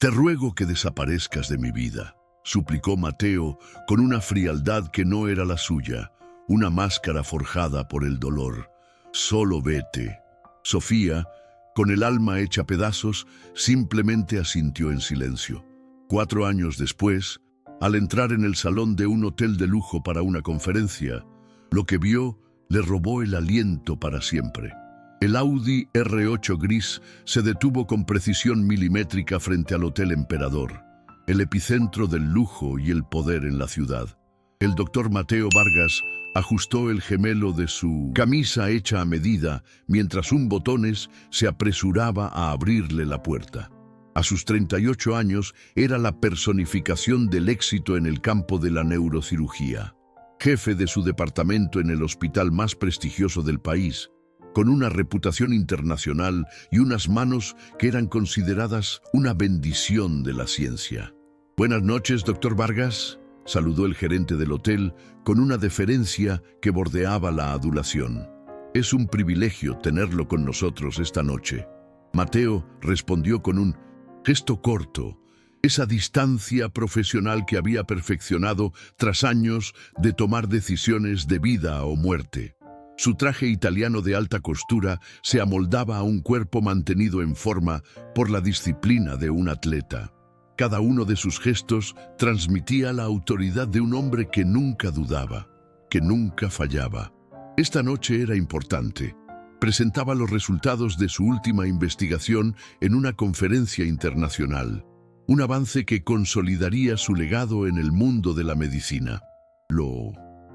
Te ruego que desaparezcas de mi vida, suplicó Mateo con una frialdad que no era la suya, una máscara forjada por el dolor. Solo vete. Sofía, con el alma hecha pedazos, simplemente asintió en silencio. 4 años después, al entrar en el salón de un hotel de lujo para una conferencia, lo que vio le robó el aliento para siempre. El Audi R8 gris se detuvo con precisión milimétrica frente al Hotel Emperador, el epicentro del lujo y el poder en la ciudad. El doctor Mateo Vargas ajustó el gemelo de su camisa hecha a medida mientras un botones se apresuraba a abrirle la puerta. A sus 38 años era la personificación del éxito en el campo de la neurocirugía. Jefe de su departamento en el hospital más prestigioso del país, con una reputación internacional y unas manos que eran consideradas una bendición de la ciencia. «Buenas noches, doctor Vargas», saludó el gerente del hotel con una deferencia que bordeaba la adulación. «Es un privilegio tenerlo con nosotros esta noche». Mateo respondió con un gesto corto, esa distancia profesional que había perfeccionado tras años de tomar decisiones de vida o muerte. Su traje italiano de alta costura se amoldaba a un cuerpo mantenido en forma por la disciplina de un atleta. Cada uno de sus gestos transmitía la autoridad de un hombre que nunca dudaba, que nunca fallaba. Esta noche era importante. Presentaba los resultados de su última investigación en una conferencia internacional, un avance que consolidaría su legado en el mundo de la medicina. Lo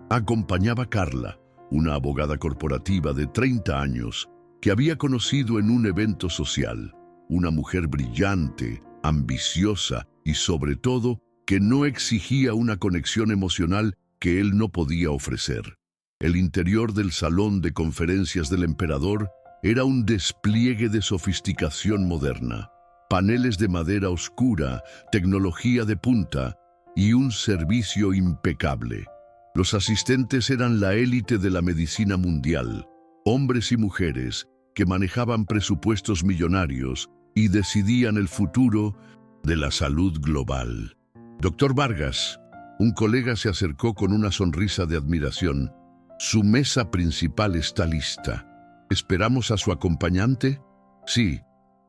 acompañaba Carla, una abogada corporativa de 30 años que había conocido en un evento social, una mujer brillante, ambiciosa y sobre todo que no exigía una conexión emocional que él no podía ofrecer. El interior del salón de conferencias del emperador era un despliegue de sofisticación moderna, paneles de madera oscura, tecnología de punta y un servicio impecable. Los asistentes eran la élite de la medicina mundial, hombres y mujeres que manejaban presupuestos millonarios y decidían el futuro de la salud global. Doctor Vargas, un colega se acercó con una sonrisa de admiración. Su mesa principal está lista. ¿Esperamos a su acompañante? Sí,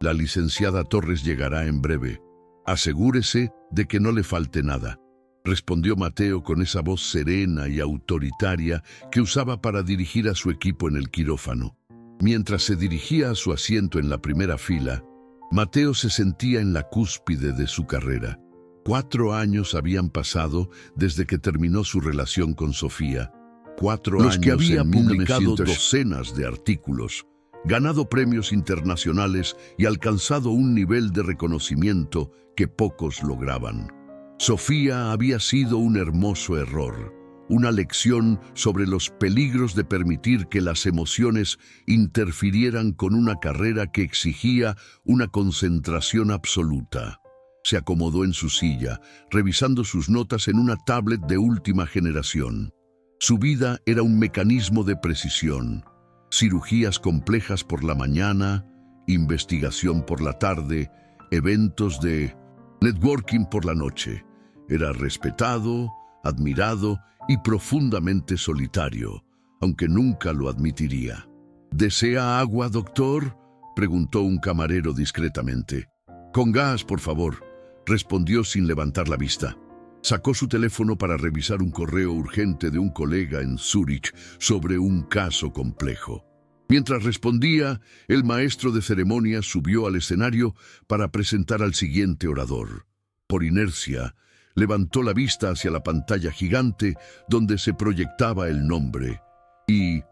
la licenciada Torres llegará en breve. Asegúrese de que no le falte nada, respondió Mateo con esa voz serena y autoritaria que usaba para dirigir a su equipo en el quirófano. Mientras se dirigía a su asiento en la primera fila, Mateo se sentía en la cúspide de su carrera. 4 años habían pasado desde que terminó su relación con Sofía. 4 años que había publicado docenas de artículos, ganado premios internacionales y alcanzado un nivel de reconocimiento que pocos lograban. Sofía había sido un hermoso error, una lección sobre los peligros de permitir que las emociones interfirieran con una carrera que exigía una concentración absoluta. Se acomodó en su silla, revisando sus notas en una tablet de última generación. Su vida era un mecanismo de precisión. Cirugías complejas por la mañana, investigación por la tarde, eventos de networking por la noche. Era respetado, admirado y profundamente solitario, aunque nunca lo admitiría. ¿Desea agua, doctor?, preguntó un camarero discretamente. «Con gas, por favor», respondió sin levantar la vista. Sacó su teléfono para revisar un correo urgente de un colega en Zúrich sobre un caso complejo. Mientras respondía, el maestro de ceremonias subió al escenario para presentar al siguiente orador. Por inercia, levantó la vista hacia la pantalla gigante donde se proyectaba el nombre y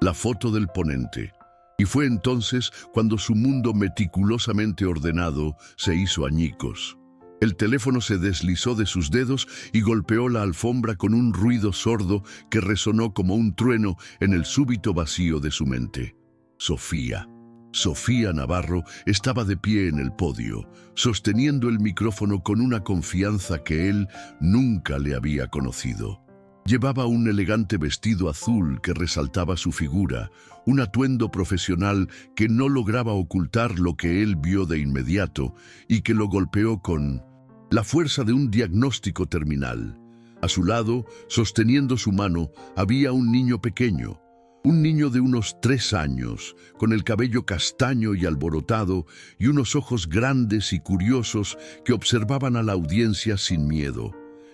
la foto del ponente. Y fue entonces cuando su mundo meticulosamente ordenado se hizo añicos. El teléfono se deslizó de sus dedos y golpeó la alfombra con un ruido sordo que resonó como un trueno en el súbito vacío de su mente. Sofía Navarro estaba de pie en el podio, sosteniendo el micrófono con una confianza que él nunca le había conocido. Llevaba un elegante vestido azul que resaltaba su figura, un atuendo profesional que no lograba ocultar lo que él vio de inmediato y que lo golpeó con la fuerza de un diagnóstico terminal. A su lado, sosteniendo su mano, había un niño pequeño, un niño de unos 3 años, con el cabello castaño y alborotado y unos ojos grandes y curiosos que observaban a la audiencia sin miedo.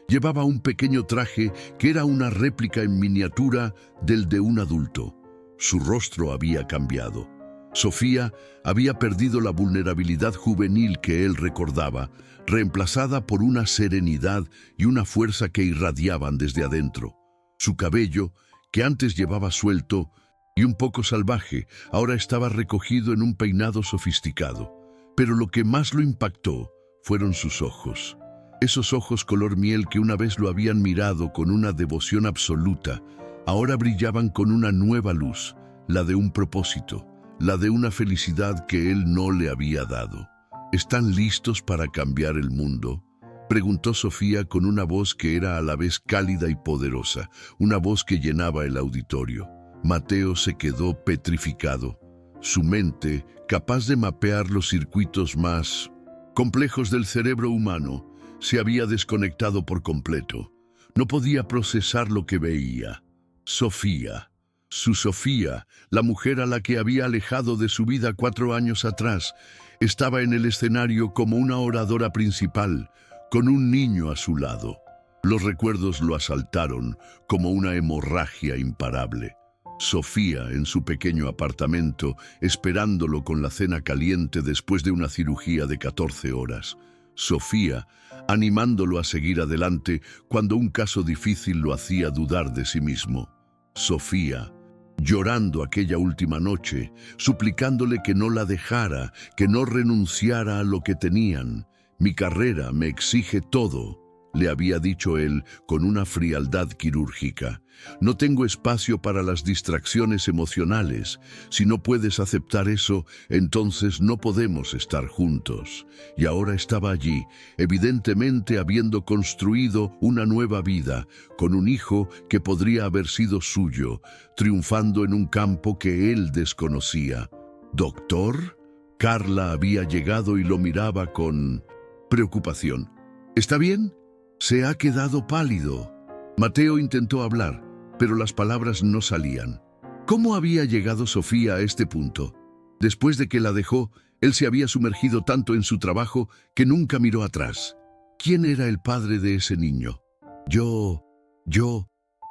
Llevaba un pequeño traje que era una réplica en miniatura del de un adulto. Su rostro había cambiado. Sofía había perdido la vulnerabilidad juvenil que él recordaba, reemplazada por una serenidad y una fuerza que irradiaban desde adentro. Su cabello, que antes llevaba suelto y un poco salvaje, ahora estaba recogido en un peinado sofisticado. Pero lo que más lo impactó fueron sus ojos. Esos ojos color miel que una vez lo habían mirado con una devoción absoluta, ahora brillaban con una nueva luz, la de un propósito, la de una felicidad que él no le había dado. ¿Están listos para cambiar el mundo?, preguntó Sofía con una voz que era a la vez cálida y poderosa, una voz que llenaba el auditorio. Mateo se quedó petrificado. Su mente, capaz de mapear los circuitos más complejos del cerebro humano, se había desconectado por completo. No podía procesar lo que veía. Sofía, su Sofía, la mujer a la que había alejado de su vida 4 años atrás, estaba en el escenario como una oradora principal, con un niño a su lado. Los recuerdos lo asaltaron como una hemorragia imparable. Sofía, en su pequeño apartamento, esperándolo con la cena caliente después de una cirugía de 14 horas. Sofía, animándolo a seguir adelante cuando un caso difícil lo hacía dudar de sí mismo. Sofía, llorando aquella última noche, suplicándole que no la dejara, que no renunciara a lo que tenían. «Mi carrera me exige todo», le había dicho él con una frialdad quirúrgica. «No tengo espacio para las distracciones emocionales. Si no puedes aceptar eso, entonces no podemos estar juntos». Y ahora estaba allí, evidentemente habiendo construido una nueva vida, con un hijo que podría haber sido suyo, triunfando en un campo que él desconocía. «¿Doctor?». Carla había llegado y lo miraba con preocupación. «¿Está bien?». «Se ha quedado pálido». Mateo intentó hablar, pero las palabras no salían. ¿Cómo había llegado Sofía a este punto? Después de que la dejó, él se había sumergido tanto en su trabajo que nunca miró atrás. ¿Quién era el padre de ese niño? Yo,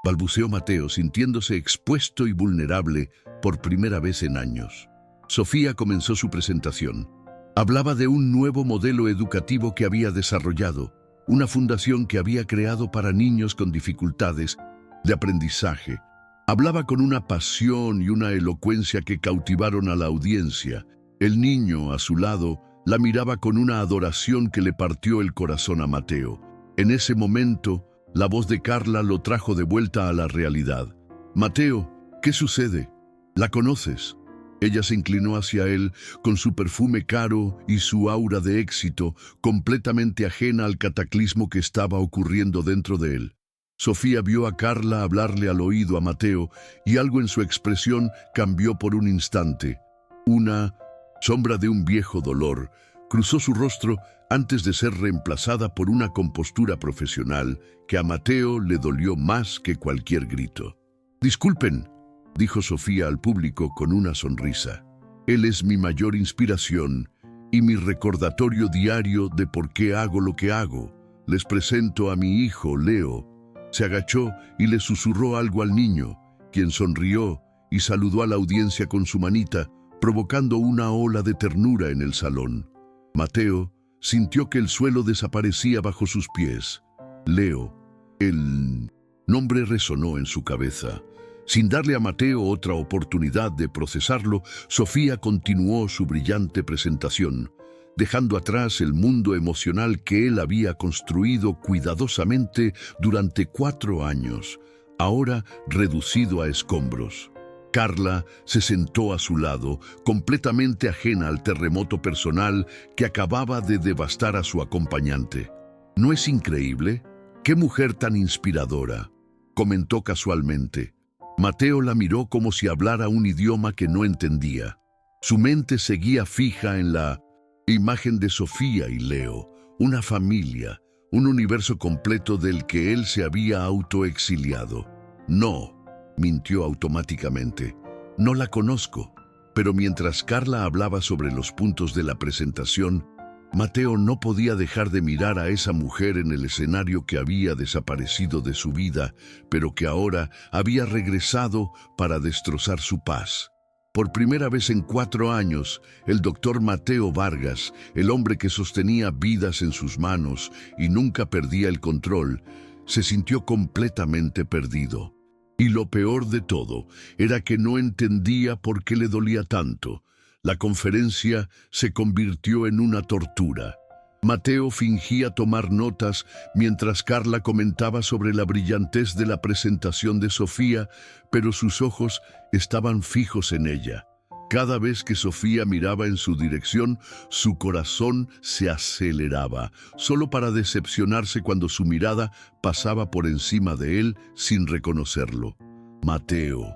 balbuceó Mateo, sintiéndose expuesto y vulnerable por primera vez en años. Sofía comenzó su presentación. Hablaba de un nuevo modelo educativo que había desarrollado, una fundación que había creado para niños con dificultades de aprendizaje. Hablaba con una pasión y una elocuencia que cautivaron a la audiencia. El niño, a su lado, la miraba con una adoración que le partió el corazón a Mateo. En ese momento, la voz de Carla lo trajo de vuelta a la realidad. «Mateo, ¿qué sucede? ¿La conoces?». Ella se inclinó hacia él con su perfume caro y su aura de éxito, completamente ajena al cataclismo que estaba ocurriendo dentro de él. Sofía vio a Carla hablarle al oído a Mateo y algo en su expresión cambió por un instante. Una sombra de un viejo dolor cruzó su rostro antes de ser reemplazada por una compostura profesional que a Mateo le dolió más que cualquier grito. «Disculpen», dijo Sofía al público con una sonrisa. «Él es mi mayor inspiración y mi recordatorio diario de por qué hago lo que hago. Les presento a mi hijo, Leo». Se agachó y le susurró algo al niño, quien sonrió y saludó a la audiencia con su manita, provocando una ola de ternura en el salón. Mateo sintió que el suelo desaparecía bajo sus pies. Leo, el nombre resonó en su cabeza. Sin darle a Mateo otra oportunidad de procesarlo, Sofía continuó su brillante presentación, dejando atrás el mundo emocional que él había construido cuidadosamente durante 4 años, ahora reducido a escombros. Carla se sentó a su lado, completamente ajena al terremoto personal que acababa de devastar a su acompañante. «¿No es increíble? ¡Qué mujer tan inspiradora!». comentó casualmente. Mateo la miró como si hablara un idioma que no entendía. Su mente seguía fija en la imagen de Sofía y Leo, una familia, un universo completo del que él se había autoexiliado. No, mintió automáticamente. No la conozco. Pero mientras Carla hablaba sobre los puntos de la presentación, Mateo no podía dejar de mirar a esa mujer en el escenario que había desaparecido de su vida, pero que ahora había regresado para destrozar su paz. Por primera vez en 4 años, el doctor Mateo Vargas, el hombre que sostenía vidas en sus manos y nunca perdía el control, se sintió completamente perdido. Y lo peor de todo era que no entendía por qué le dolía tanto. La conferencia se convirtió en una tortura. Mateo fingía tomar notas mientras Carla comentaba sobre la brillantez de la presentación de Sofía, pero sus ojos estaban fijos en ella. Cada vez que Sofía miraba en su dirección, su corazón se aceleraba, solo para decepcionarse cuando su mirada pasaba por encima de él sin reconocerlo. «Mateo,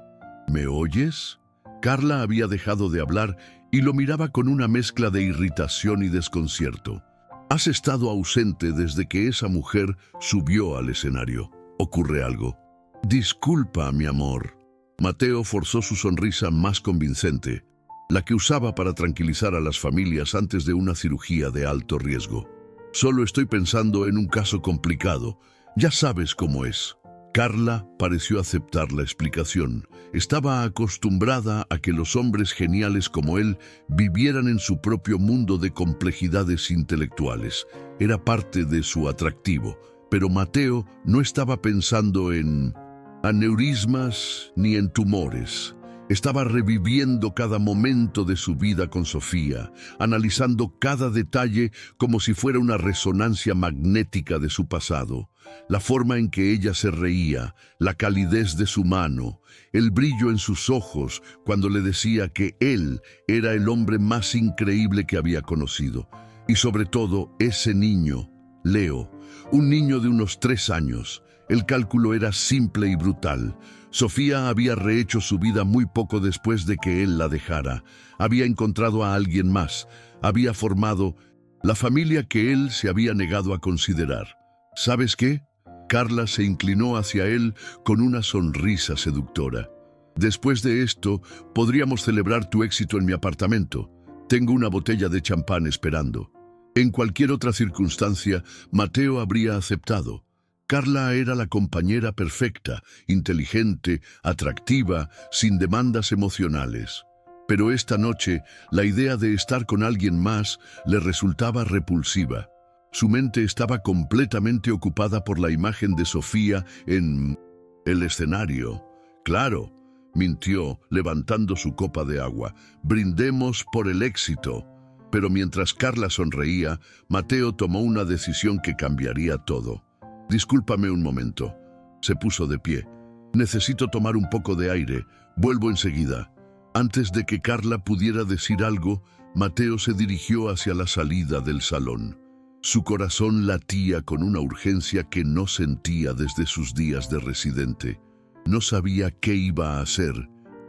¿me oyes?». Carla había dejado de hablar y lo miraba con una mezcla de irritación y desconcierto. «Has estado ausente desde que esa mujer subió al escenario. ¿Ocurre algo?». «Disculpa, mi amor». Mateo forzó su sonrisa más convincente, la que usaba para tranquilizar a las familias antes de una cirugía de alto riesgo. «Solo estoy pensando en un caso complicado. Ya sabes cómo es». Carla pareció aceptar la explicación. Estaba acostumbrada a que los hombres geniales como él vivieran en su propio mundo de complejidades intelectuales. Era parte de su atractivo. Pero Mateo no estaba pensando en aneurismas ni en tumores. Estaba reviviendo cada momento de su vida con Sofía, analizando cada detalle como si fuera una resonancia magnética de su pasado. La forma en que ella se reía, la calidez de su mano, el brillo en sus ojos cuando le decía que él era el hombre más increíble que había conocido. Y sobre todo, ese niño, Leo, un niño de unos 3 años. El cálculo era simple y brutal. Sofía había rehecho su vida muy poco después de que él la dejara. Había encontrado a alguien más. Había formado la familia que él se había negado a considerar. ¿Sabes qué? Carla se inclinó hacia él con una sonrisa seductora. Después de esto, podríamos celebrar tu éxito en mi apartamento. Tengo una botella de champán esperando. En cualquier otra circunstancia, Mateo habría aceptado. Carla era la compañera perfecta, inteligente, atractiva, sin demandas emocionales. Pero esta noche, la idea de estar con alguien más le resultaba repulsiva. Su mente estaba completamente ocupada por la imagen de Sofía en el escenario. «Claro», mintió, levantando su copa de agua, «brindemos por el éxito». Pero mientras Carla sonreía, Mateo tomó una decisión que cambiaría todo. «Discúlpame un momento». Se puso de pie. «Necesito tomar un poco de aire. Vuelvo enseguida». Antes de que Carla pudiera decir algo, Mateo se dirigió hacia la salida del salón. Su corazón latía con una urgencia que no sentía desde sus días de residente. No sabía qué iba a hacer,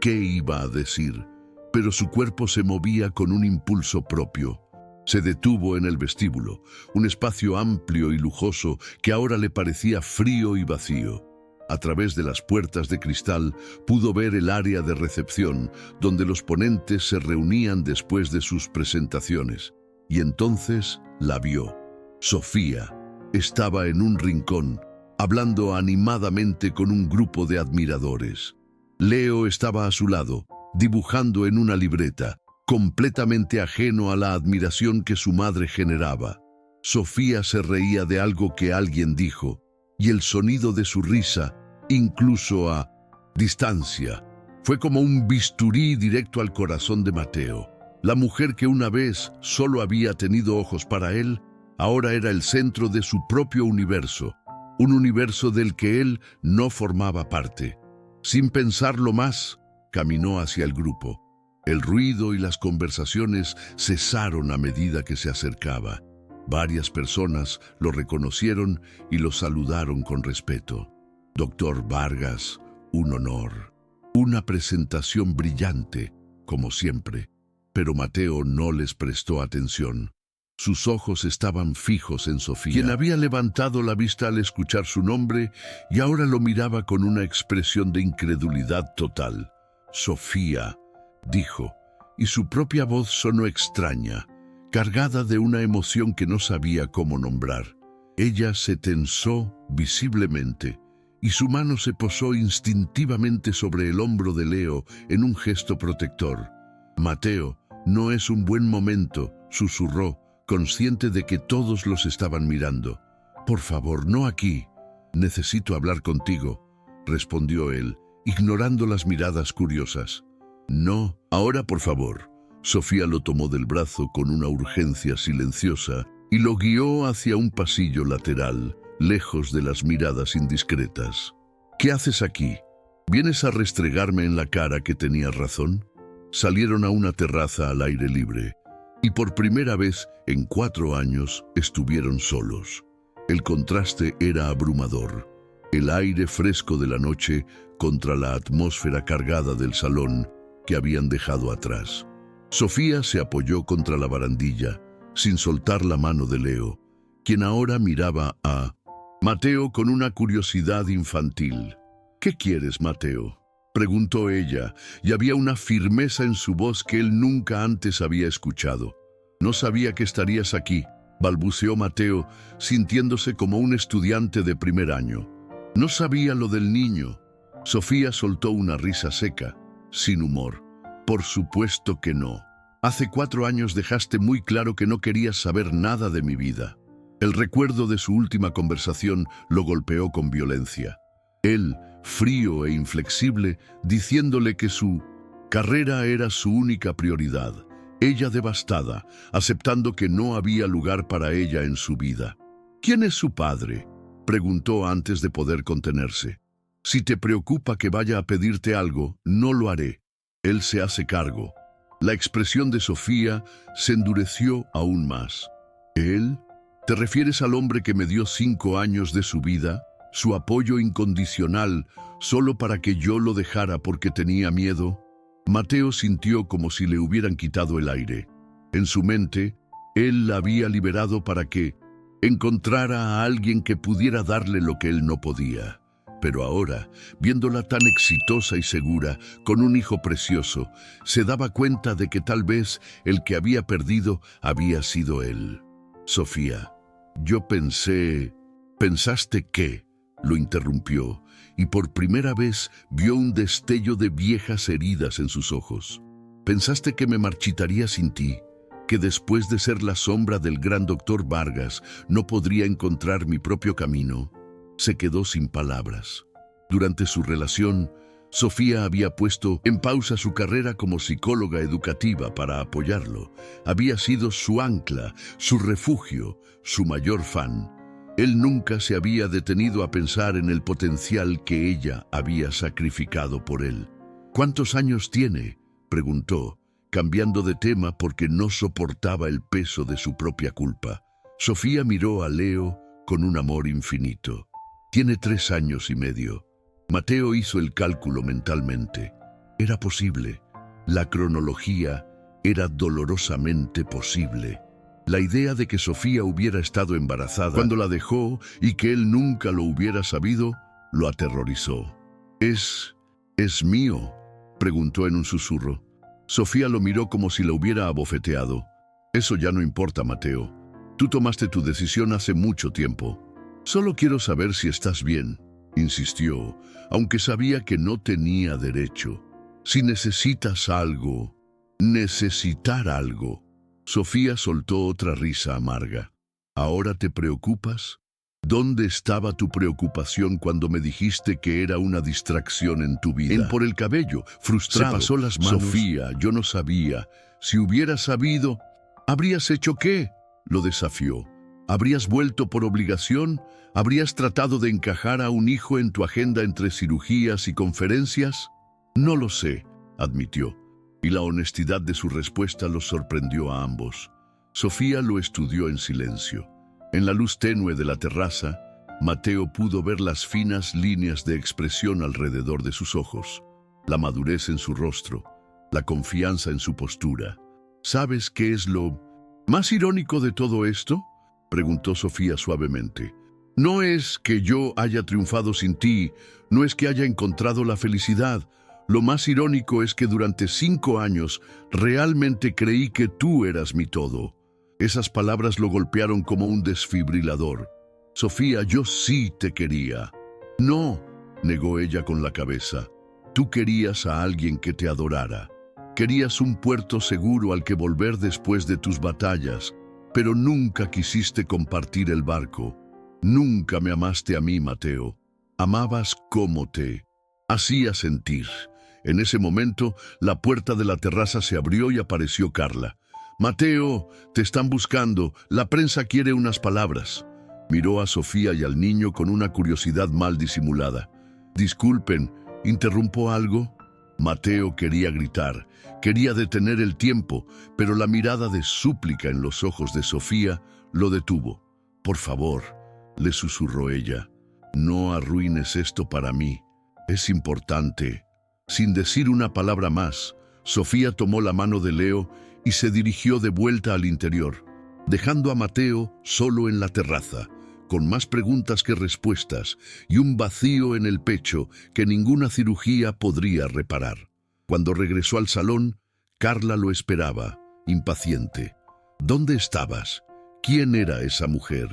qué iba a decir, pero su cuerpo se movía con un impulso propio. Se detuvo en el vestíbulo, un espacio amplio y lujoso que ahora le parecía frío y vacío. A través de las puertas de cristal pudo ver el área de recepción, donde los ponentes se reunían después de sus presentaciones. Y entonces la vio. Sofía estaba en un rincón, hablando animadamente con un grupo de admiradores. Leo estaba a su lado, dibujando en una libreta, completamente ajeno a la admiración que su madre generaba. Sofía se reía de algo que alguien dijo, y el sonido de su risa, incluso a distancia, fue como un bisturí directo al corazón de Mateo. La mujer que una vez solo había tenido ojos para él, ahora era el centro de su propio universo, un universo del que él no formaba parte. Sin pensarlo más, caminó hacia el grupo. El ruido y las conversaciones cesaron a medida que se acercaba. Varias personas lo reconocieron y lo saludaron con respeto. Doctor Vargas, un honor. Una presentación brillante, como siempre. Pero Mateo no les prestó atención. Sus ojos estaban fijos en Sofía, quien había levantado la vista al escuchar su nombre y ahora lo miraba con una expresión de incredulidad total. Sofía, dijo, y su propia voz sonó extraña, cargada de una emoción que no sabía cómo nombrar. Ella se tensó visiblemente y su mano se posó instintivamente sobre el hombro de Leo en un gesto protector. Mateo, no es un buen momento, susurró, consciente de que todos los estaban mirando. Por favor, no aquí. Necesito hablar contigo, respondió él, ignorando las miradas curiosas. No, ahora por favor. Sofía lo tomó del brazo con una urgencia silenciosa y lo guió hacia un pasillo lateral, lejos de las miradas indiscretas. ¿Qué haces aquí? ¿Vienes a restregarme en la cara que tenía razón? Salieron a una terraza al aire libre y por primera vez en 4 años estuvieron solos. El contraste era abrumador. El aire fresco de la noche contra la atmósfera cargada del salón que habían dejado atrás. Sofía se apoyó contra la barandilla, sin soltar la mano de Leo, quien ahora miraba a Mateo con una curiosidad infantil. ¿Qué quieres, Mateo?, preguntó ella, y había una firmeza en su voz que él nunca antes había escuchado. No sabía que estarías aquí, balbuceó Mateo, sintiéndose como un estudiante de primer año. No sabía lo del niño. Sofía soltó una risa seca, sin humor. Por supuesto que no. Hace 4 años dejaste muy claro que no querías saber nada de mi vida. El recuerdo de su última conversación lo golpeó con violencia. Él, frío e inflexible, diciéndole que su carrera era su única prioridad. Ella devastada, aceptando que no había lugar para ella en su vida. ¿Quién es su padre?, preguntó antes de poder contenerse. Si te preocupa que vaya a pedirte algo, no lo haré. Él se hace cargo. La expresión de Sofía se endureció aún más. ¿Él? ¿Te refieres al hombre que me dio 5 años de su vida? Su apoyo incondicional, solo para que yo lo dejara porque tenía miedo. Mateo sintió como si le hubieran quitado el aire. En su mente, él la había liberado para que encontrara a alguien que pudiera darle lo que él no podía. Pero ahora, viéndola tan exitosa y segura, con un hijo precioso, se daba cuenta de que tal vez el que había perdido había sido él. Sofía, yo pensé... ¿Pensaste qué?, lo interrumpió, y por primera vez vio un destello de viejas heridas en sus ojos. ¿Pensaste que me marchitaría sin ti? ¿Que después de ser la sombra del gran doctor Vargas no podría encontrar mi propio camino? Se quedó sin palabras. Durante su relación, Sofía había puesto en pausa su carrera como psicóloga educativa para apoyarlo. Había sido su ancla, su refugio, su mayor fan. Él nunca se había detenido a pensar en el potencial que ella había sacrificado por él. ¿Cuántos años tiene?, preguntó, cambiando de tema porque no soportaba el peso de su propia culpa. Sofía miró a Leo con un amor infinito. Tiene 3 años y medio. Mateo hizo el cálculo mentalmente. Era posible. La cronología era dolorosamente posible. La idea de que Sofía hubiera estado embarazada cuando la dejó y que él nunca lo hubiera sabido, lo aterrorizó. ¿Es mío?, preguntó en un susurro. Sofía lo miró como si la hubiera abofeteado. Eso ya no importa, Mateo. Tú tomaste tu decisión hace mucho tiempo. Solo quiero saber si estás bien, insistió, aunque sabía que no tenía derecho. Si necesitas algo, necesitar algo. Sofía soltó otra risa amarga. ¿Ahora te preocupas? ¿Dónde estaba tu preocupación cuando me dijiste que era una distracción en tu vida? Él por el cabello, frustrado. Se pasó las manos. Sofía, yo no sabía. Si hubieras sabido, ¿habrías hecho qué?, lo desafió. ¿Habrías vuelto por obligación? ¿Habrías tratado de encajar a un hijo en tu agenda entre cirugías y conferencias? No lo sé, admitió. Y la honestidad de su respuesta los sorprendió a ambos. Sofía lo estudió en silencio. En la luz tenue de la terraza, Mateo pudo ver las finas líneas de expresión alrededor de sus ojos, la madurez en su rostro, la confianza en su postura. ¿Sabes qué es lo más irónico de todo esto?, preguntó Sofía suavemente. No es que yo haya triunfado sin ti, no es que haya encontrado la felicidad. Lo más irónico es que durante 5 años realmente creí que tú eras mi todo. Esas palabras lo golpearon como un desfibrilador. Sofía, yo sí te quería. No, negó ella con la cabeza. Tú querías a alguien que te adorara. Querías un puerto seguro al que volver después de tus batallas, pero nunca quisiste compartir el barco. Nunca me amaste a mí, Mateo. Amabas cómo te hacía sentir. En ese momento, la puerta de la terraza se abrió y apareció Carla. Mateo, te están buscando. La prensa quiere unas palabras. Miró a Sofía y al niño con una curiosidad mal disimulada. Disculpen, ¿interrumpo algo? Mateo quería gritar, quería detener el tiempo, pero la mirada de súplica en los ojos de Sofía lo detuvo. Por favor, le susurró ella, no arruines esto para mí. Es importante. Sin decir una palabra más, Sofía tomó la mano de Leo y se dirigió de vuelta al interior, dejando a Mateo solo en la terraza, con más preguntas que respuestas y un vacío en el pecho que ninguna cirugía podría reparar. Cuando regresó al salón, Carla lo esperaba, impaciente. ¿Dónde estabas? ¿Quién era esa mujer?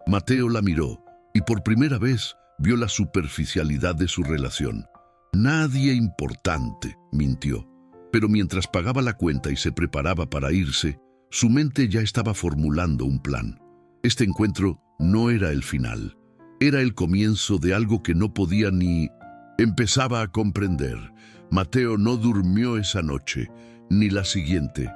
Mateo la miró y por primera vez vio la superficialidad de su relación. Nadie importante, mintió. Pero mientras pagaba la cuenta y se preparaba para irse, su mente ya estaba formulando un plan. Este encuentro no era el final, era el comienzo de algo que no podía ni empezaba a comprender. Mateo no durmió esa noche, ni la siguiente.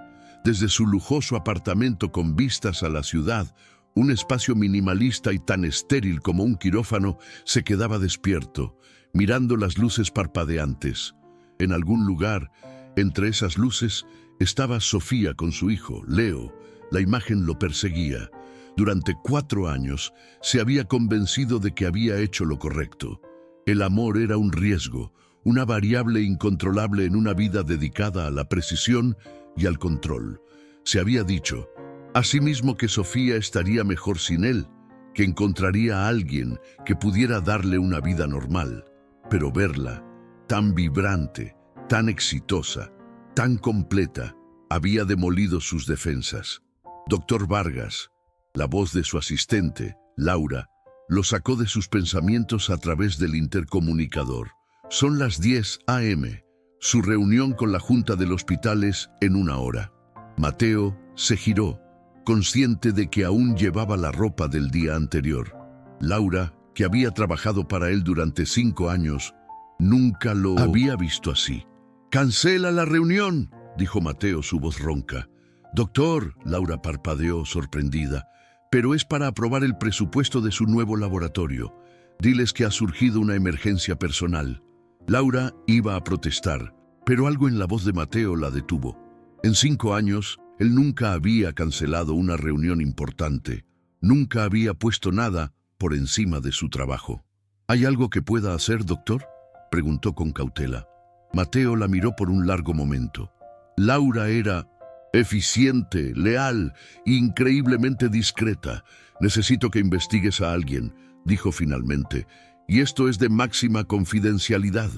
Desde su lujoso apartamento con vistas a la ciudad, un espacio minimalista y tan estéril como un quirófano, se quedaba despierto, mirando las luces parpadeantes. En algún lugar, entre esas luces, estaba Sofía con su hijo, Leo. La imagen lo perseguía. Durante 4 años se había convencido de que había hecho lo correcto. El amor era un riesgo, una variable incontrolable en una vida dedicada a la precisión y al control. Se había dicho, asimismo, que Sofía estaría mejor sin él, que encontraría a alguien que pudiera darle una vida normal. Pero verla, tan vibrante, tan exitosa, tan completa, había demolido sus defensas. Doctor Vargas, la voz de su asistente, Laura, lo sacó de sus pensamientos a través del intercomunicador. Son las 10 a.m. Su reunión con la Junta del Hospital es en 1 hora. Mateo se giró, consciente de que aún llevaba la ropa del día anterior. Laura, que había trabajado para él durante 5 años, nunca lo había visto así. «¡Cancela la reunión!», dijo Mateo, su voz ronca. «Doctor», Laura parpadeó sorprendida, «pero es para aprobar el presupuesto de su nuevo laboratorio. Diles que ha surgido una emergencia personal». Laura iba a protestar, pero algo en la voz de Mateo la detuvo. En 5 años, él nunca había cancelado una reunión importante. Nunca había puesto nada por encima de su trabajo. «¿Hay algo que pueda hacer, doctor?», preguntó con cautela. Mateo la miró por un largo momento. Laura era eficiente, leal, increíblemente discreta. «Necesito que investigues a alguien», dijo finalmente, «y esto es de máxima confidencialidad».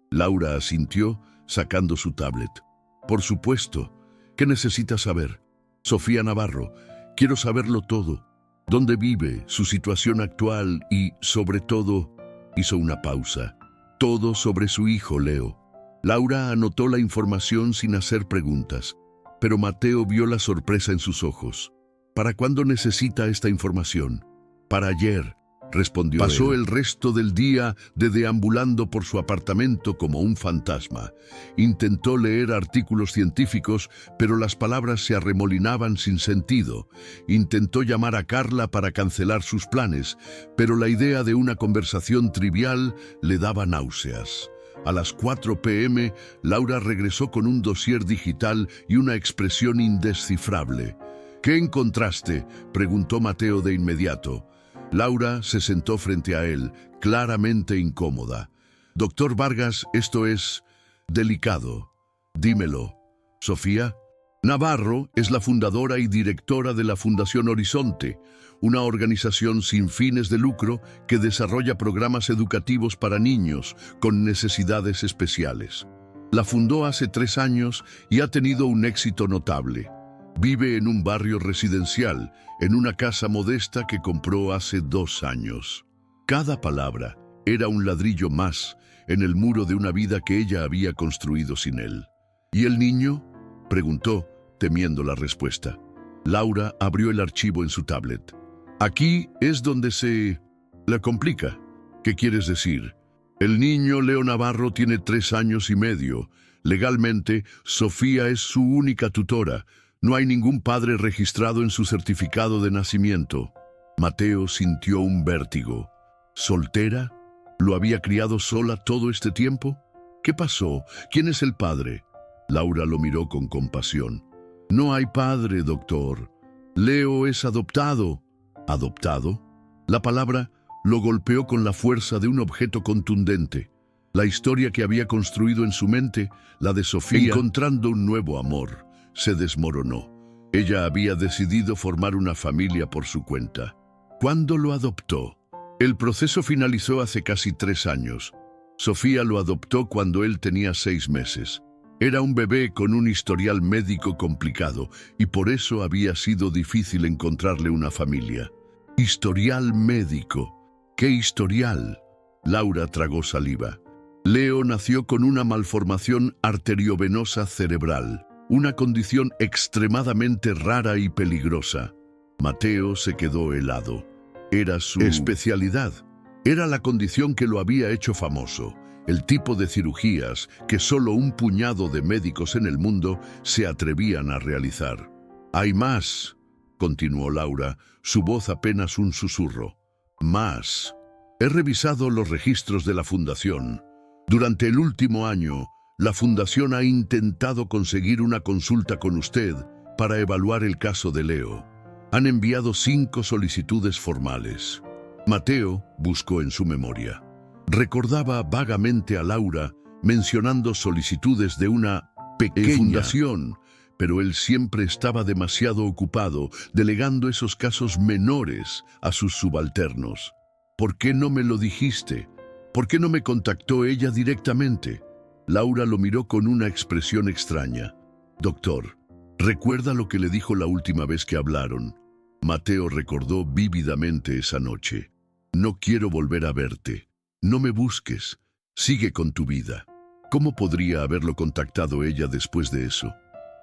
Laura asintió, sacando su tablet. «Por supuesto. ¿Qué necesitas saber?» «Sofía Navarro. Quiero saberlo todo. ¿Dónde vive? Su situación actual y, sobre todo...» Hizo una pausa. «Todo sobre su hijo, Leo». Laura anotó la información sin hacer preguntas, pero Mateo vio la sorpresa en sus ojos. «¿Para cuándo necesita esta información?» «Para ayer», respondió él. Pasó el resto del día deambulando por su apartamento como un fantasma. Intentó leer artículos científicos, pero las palabras se arremolinaban sin sentido. Intentó llamar a Carla para cancelar sus planes, pero la idea de una conversación trivial le daba náuseas. A las 4 p.m., Laura regresó con un dossier digital y una expresión indescifrable. «¿Qué encontraste?», preguntó Mateo de inmediato. Laura se sentó frente a él, claramente incómoda. Doctor Vargas, esto es delicado. Dímelo. Sofía Navarro es la fundadora y directora de la Fundación Horizonte, una organización sin fines de lucro que desarrolla programas educativos para niños con necesidades especiales. La fundó hace 3 años y ha tenido un éxito notable. Vive en un barrio residencial, en una casa modesta que compró hace 2 años. Cada palabra era un ladrillo más en el muro de una vida que ella había construido sin él. ¿Y el niño?, preguntó, temiendo la respuesta. Laura abrió el archivo en su tablet. Aquí es donde se la complica. ¿Qué quieres decir? El niño Leo Navarro tiene 3 años y medio. Legalmente, Sofía es su única tutora. No hay ningún padre registrado en su certificado de nacimiento. Mateo sintió un vértigo. ¿Soltera? ¿Lo había criado sola todo este tiempo? ¿Qué pasó? ¿Quién es el padre? Laura lo miró con compasión. No hay padre, doctor. Leo es adoptado. ¿Adoptado? La palabra lo golpeó con la fuerza de un objeto contundente. La historia que había construido en su mente, la de Sofía, encontrando un nuevo amor, se desmoronó. Ella había decidido formar una familia por su cuenta. ¿Cuándo lo adoptó? El proceso finalizó hace casi 3 años. Sofía lo adoptó cuando él tenía 6 meses. Era un bebé con un historial médico complicado y por eso había sido difícil encontrarle una familia. Historial médico. ¿Qué historial? Laura tragó saliva. Leo nació con una malformación arteriovenosa cerebral, una condición extremadamente rara y peligrosa. Mateo se quedó helado. Era su especialidad. Era la condición que lo había hecho famoso. El tipo de cirugías que solo un puñado de médicos en el mundo se atrevían a realizar. «Hay más», continuó Laura, su voz apenas un susurro. «Más. He revisado los registros de la Fundación. Durante el último año, la Fundación ha intentado conseguir una consulta con usted para evaluar el caso de Leo. Han enviado 5 solicitudes formales». Mateo buscó en su memoria. Recordaba vagamente a Laura mencionando solicitudes de una pequeña fundación, pero él siempre estaba demasiado ocupado delegando esos casos menores a sus subalternos. ¿Por qué no me lo dijiste? ¿Por qué no me contactó ella directamente? Laura lo miró con una expresión extraña. Doctor, ¿recuerda lo que le dijo la última vez que hablaron? Mateo recordó vívidamente esa noche. No quiero volver a verte. No me busques. Sigue con tu vida. ¿Cómo podría haberlo contactado ella después de eso?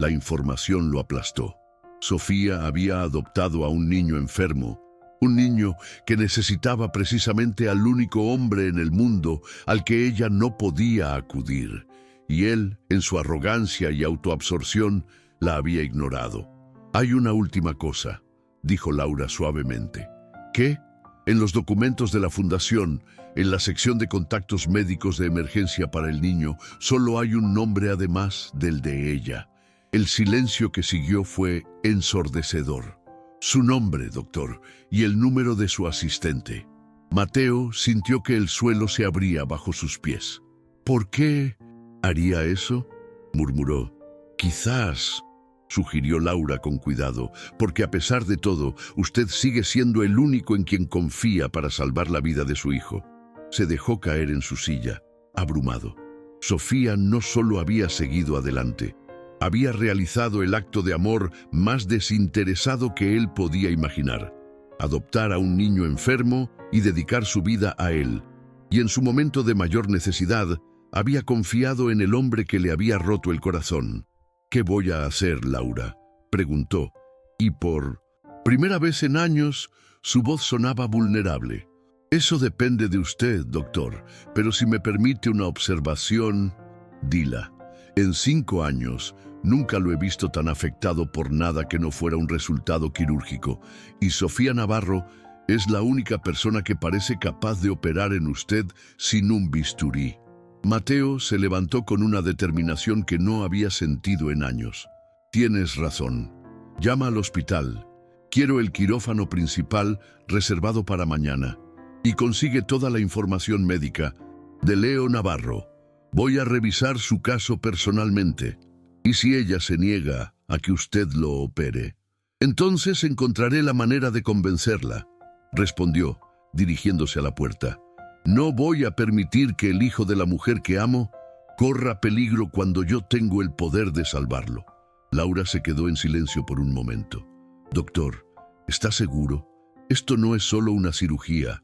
La información lo aplastó. Sofía había adoptado a un niño enfermo, un niño que necesitaba precisamente al único hombre en el mundo al que ella no podía acudir, y él, en su arrogancia y autoabsorción, la había ignorado. «Hay una última cosa», dijo Laura suavemente. «¿Qué?» En los documentos de la Fundación, en la sección de contactos médicos de emergencia para el niño, solo hay un nombre además del de ella. El silencio que siguió fue ensordecedor. Su nombre, doctor, y el número de su asistente. Mateo sintió que el suelo se abría bajo sus pies. «¿Por qué haría eso?», murmuró. «Quizás», sugirió Laura con cuidado, «porque a pesar de todo, usted sigue siendo el único en quien confía para salvar la vida de su hijo». Se dejó caer en su silla, abrumado. Sofía no solo había seguido adelante, había realizado el acto de amor más desinteresado que él podía imaginar. Adoptar a un niño enfermo y dedicar su vida a él. Y en su momento de mayor necesidad, había confiado en el hombre que le había roto el corazón. «¿Qué voy a hacer, Laura?», preguntó, y por primera vez en años, su voz sonaba vulnerable. «Eso depende de usted, doctor, pero si me permite una observación, dila. En 5 años, nunca lo he visto tan afectado por nada que no fuera un resultado quirúrgico, y Sofía Navarro es la única persona que parece capaz de operar en usted sin un bisturí». Mateo se levantó con una determinación que no había sentido en años. «Tienes razón. Llama al hospital. Quiero el quirófano principal reservado para mañana. Y consigue toda la información médica de Leo Navarro. Voy a revisar su caso personalmente. Y si ella se niega a que usted lo opere, entonces encontraré la manera de convencerla, respondió, dirigiéndose a la puerta. No voy a permitir que el hijo de la mujer que amo corra peligro cuando yo tengo el poder de salvarlo. Laura se quedó en silencio por un momento. Doctor, ¿está seguro? Esto no es solo una cirugía.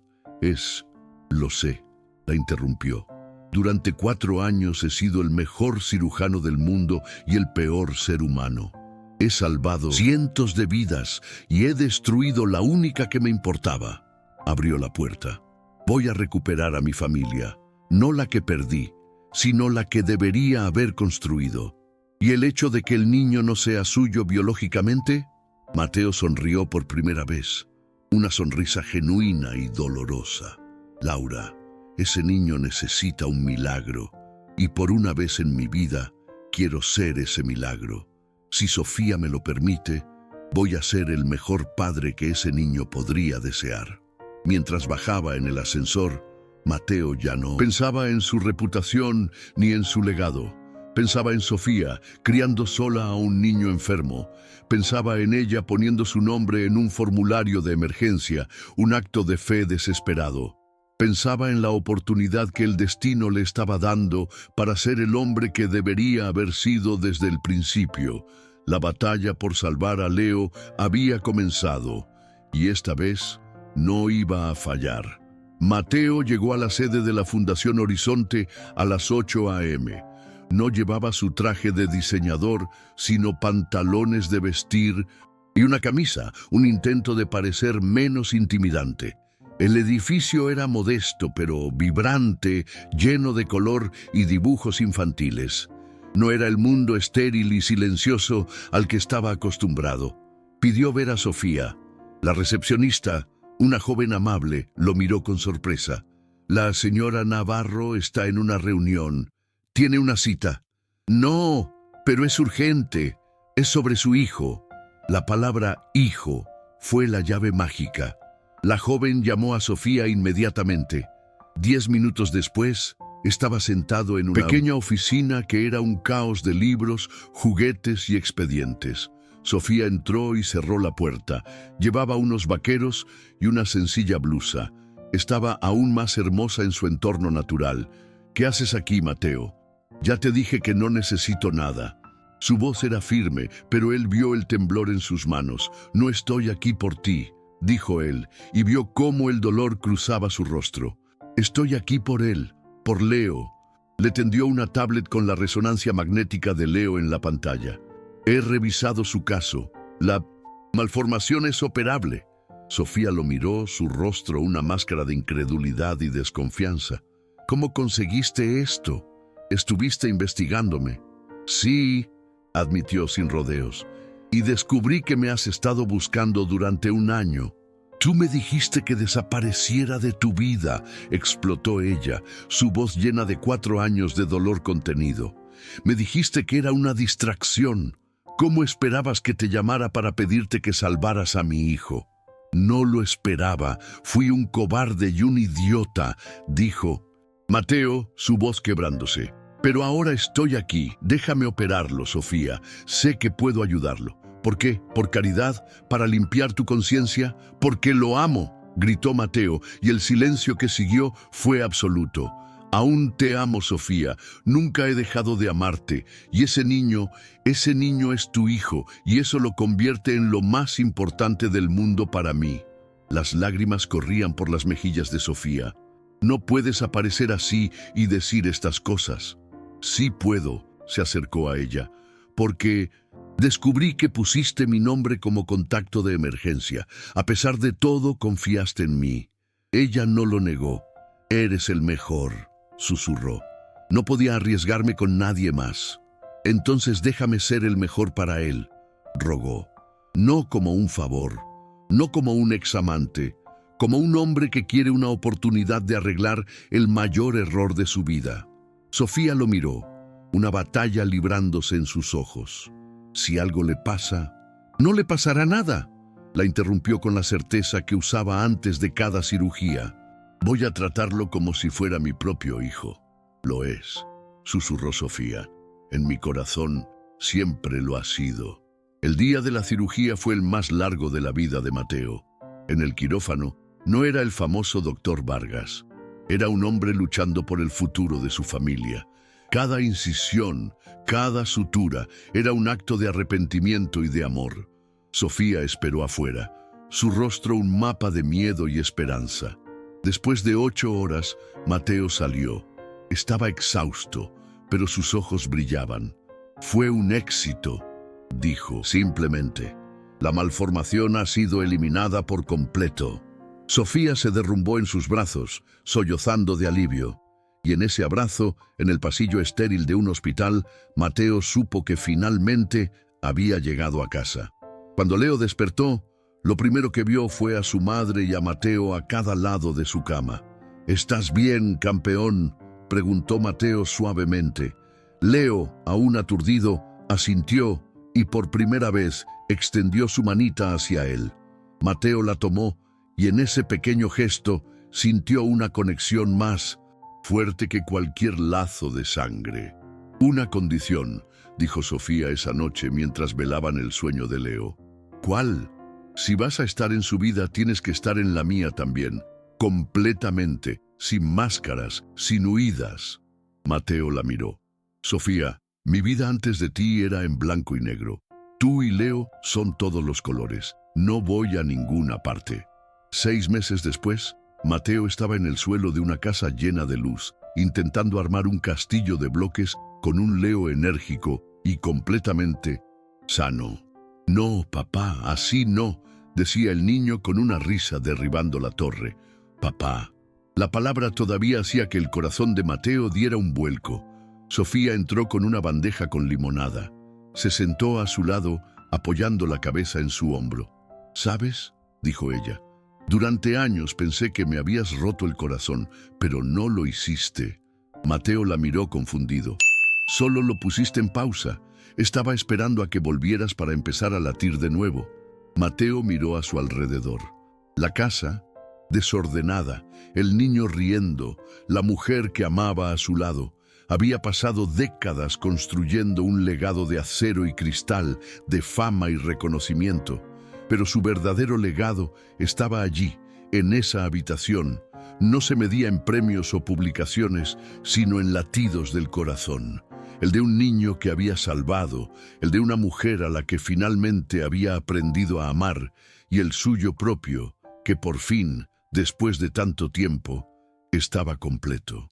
Lo sé, la interrumpió. Durante 4 años he sido el mejor cirujano del mundo y el peor ser humano. He salvado cientos de vidas y he destruido la única que me importaba. Abrió la puerta. Voy a recuperar a mi familia, no la que perdí, sino la que debería haber construido. ¿Y el hecho de que el niño no sea suyo biológicamente? Mateo sonrió por primera vez. Una sonrisa genuina y dolorosa. Laura, ese niño necesita un milagro, y por una vez en mi vida quiero ser ese milagro. Si Sofía me lo permite, voy a ser el mejor padre que ese niño podría desear. Mientras bajaba en el ascensor, Mateo ya no pensaba en su reputación ni en su legado. Pensaba en Sofía, criando sola a un niño enfermo. Pensaba en ella poniendo su nombre en un formulario de emergencia, un acto de fe desesperado. Pensaba en la oportunidad que el destino le estaba dando para ser el hombre que debería haber sido desde el principio. La batalla por salvar a Leo había comenzado, y esta vez no iba a fallar. Mateo llegó a la sede de la Fundación Horizonte a las 8 a.m. No llevaba su traje de diseñador, sino pantalones de vestir y una camisa, un intento de parecer menos intimidante. El edificio era modesto, pero vibrante, lleno de color y dibujos infantiles. No era el mundo estéril y silencioso al que estaba acostumbrado. Pidió ver a Sofía. La recepcionista, una joven amable, lo miró con sorpresa. La señora Navarro está en una reunión. Tiene una cita. No, pero es urgente. Es sobre su hijo. La palabra hijo fue la llave mágica. La joven llamó a Sofía inmediatamente. 10 minutos después, estaba sentado en una pequeña oficina que era un caos de libros, juguetes y expedientes. Sofía entró y cerró la puerta. Llevaba unos vaqueros y una sencilla blusa. Estaba aún más hermosa en su entorno natural. ¿Qué haces aquí, Mateo? Ya te dije que no necesito nada. Su voz era firme, pero él vio el temblor en sus manos. No estoy aquí por ti, dijo él, y vio cómo el dolor cruzaba su rostro. Estoy aquí por él, por Leo. Le tendió una tablet con la resonancia magnética de Leo en la pantalla. He revisado su caso. La malformación es operable. Sofía lo miró, su rostro una máscara de incredulidad y desconfianza. ¿Cómo conseguiste esto? ¿Estuviste investigándome? Sí, admitió sin rodeos, y descubrí que me has estado buscando durante 1 año. Tú me dijiste que desapareciera de tu vida, explotó ella, su voz llena de 4 años de dolor contenido. Me dijiste que era una distracción. ¿Cómo esperabas que te llamara para pedirte que salvaras a mi hijo? No lo esperaba, fui un cobarde y un idiota, dijo Mateo, su voz quebrándose. Pero ahora estoy aquí, déjame operarlo, Sofía, sé que puedo ayudarlo. ¿Por qué? ¿Por caridad? ¿Para limpiar tu conciencia? Porque lo amo, gritó Mateo, y el silencio que siguió fue absoluto. Aún te amo, Sofía, nunca he dejado de amarte, y ese niño es tu hijo, y eso lo convierte en lo más importante del mundo para mí. Las lágrimas corrían por las mejillas de Sofía. No puedes aparecer así y decir estas cosas. Sí puedo, se acercó a ella, porque descubrí que pusiste mi nombre como contacto de emergencia. A pesar de todo, confiaste en mí. Ella no lo negó. Eres el mejor, susurró. No podía arriesgarme con nadie más. Entonces déjame ser el mejor para él, rogó. No como un favor, no como un examante, como un hombre que quiere una oportunidad de arreglar el mayor error de su vida. Sofía lo miró, una batalla librándose en sus ojos. Si algo le pasa, no le pasará nada. La interrumpió con la certeza que usaba antes de cada cirugía. Voy a tratarlo como si fuera mi propio hijo. Lo es, susurró Sofía. En mi corazón siempre lo ha sido. El día de la cirugía fue el más largo de la vida de Mateo. En el quirófano no era el famoso doctor Vargas. Era un hombre luchando por el futuro de su familia. Cada incisión, cada sutura, era un acto de arrepentimiento y de amor. Sofía esperó afuera, su rostro un mapa de miedo y esperanza. Después de 8 horas, Mateo salió. Estaba exhausto, pero sus ojos brillaban. Fue un éxito, dijo simplemente. La malformación ha sido eliminada por completo. Sofía se derrumbó en sus brazos, sollozando de alivio. Y en ese abrazo, en el pasillo estéril de un hospital, Mateo supo que finalmente había llegado a casa. Cuando Leo despertó, lo primero que vio fue a su madre y a Mateo a cada lado de su cama. «¿Estás bien, campeón?», preguntó Mateo suavemente. Leo, aún aturdido, asintió y por primera vez extendió su manita hacia él. Mateo la tomó y en ese pequeño gesto sintió una conexión más fuerte que cualquier lazo de sangre. «Una condición», dijo Sofía esa noche mientras velaban el sueño de Leo. «¿Cuál? Si vas a estar en su vida, tienes que estar en la mía también, completamente, sin máscaras, sin huidas». Mateo la miró. «Sofía, mi vida antes de ti era en blanco y negro. Tú y Leo son todos los colores. No voy a ninguna parte». 6 meses después, Mateo estaba en el suelo de una casa llena de luz, intentando armar un castillo de bloques con un Leo enérgico y completamente sano. «No, papá, así no», decía el niño con una risa derribando la torre. «Papá». La palabra todavía hacía que el corazón de Mateo diera un vuelco. Sofía entró con una bandeja con limonada. Se sentó a su lado, apoyando la cabeza en su hombro. «¿Sabes?», dijo ella. «Durante años pensé que me habías roto el corazón, pero no lo hiciste». Mateo la miró confundido. «Solo lo pusiste en pausa. Estaba esperando a que volvieras para empezar a latir de nuevo». Mateo miró a su alrededor. La casa, desordenada, el niño riendo, la mujer que amaba a su lado. Había pasado décadas construyendo un legado de acero y cristal, de fama y reconocimiento. Pero su verdadero legado estaba allí, en esa habitación. No se medía en premios o publicaciones, sino en latidos del corazón. El de un niño que había salvado, el de una mujer a la que finalmente había aprendido a amar, y el suyo propio, que por fin, después de tanto tiempo, estaba completo.